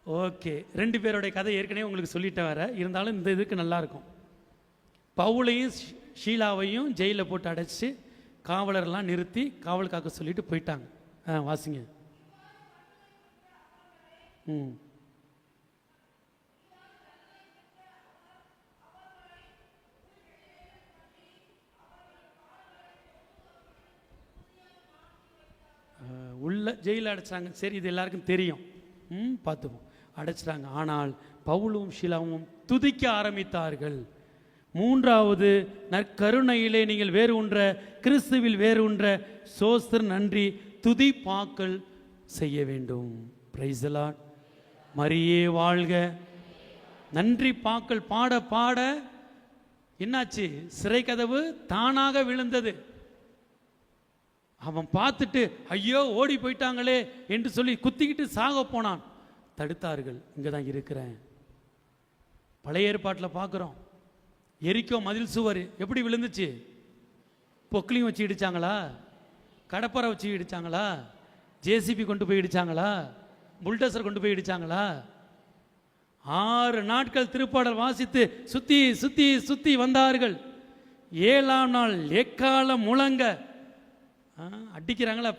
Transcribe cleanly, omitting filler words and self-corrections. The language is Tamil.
ஓகே, 2 பேருடைய கதை ஏற்கனவே உங்களுக்கு சொல்லிட்டேன் வேற, இருந்தாலும் இந்த இதுக்கு நல்லா இருக்கும். பவுலையும் ஷீலாவையும் ஜெயிலில் போட்டு அடைச்சி காவலர்லாம் நிறுத்தி காவல் காக்க சொல்லிட்டு போயிட்டாங்க. வாசிங்க. உள்ள ஜெயிலில் அடைச்சாங்க. சரி, இது எல்லாருக்கும் தெரியும். பார்த்துப்போம். அடைச்சிட்டாங்க. ஆனால் பவுலும் ஷீலாவும் துதிக்க ஆரம்பித்தார்கள். 3வது, நற்கருணையிலே நீங்கள் வேறு ஒன்ற, கிறிஸ்துவில் வேறு ஒன்ற சோஸ்திர நன்றி துதி பாக்கள் செய்ய வேண்டும். Praise the Lord. மரியே வாழ்க. நன்றி பாக்கள் பாட பாட என்னாச்சு? சிறை கதவு தானாக விழுந்தது. அவன் பார்த்துட்டு ஐயோ ஓடி போயிட்டாங்களே என்று சொல்லி குத்திக்கிட்டு சாக போனான். தடுத்தார்கள். இங்கே தான் இருக்கிறேன். பழைய ஏற்பாட்டில் பார்க்குறோம். எரிக்கோ மதில் சுவர் எப்படி விழுந்துச்சு? பொக்லியும் வச்சு இடிச்சாங்களா? கடப்பாரை வச்சு இடிச்சாங்களா? ஜேசிபி கொண்டு போய் இடிச்சாங்களா? புல்டோசர் கொண்டு போய் இடிச்சாங்களா? 6 நாட்கள் திருப்பாடல் வாசித்து சுத்தி சுத்தி சுத்தி வந்தார்கள். 7ஆம் நாள் எக்காலம் முழங்க அடிக்கிறாங்களா?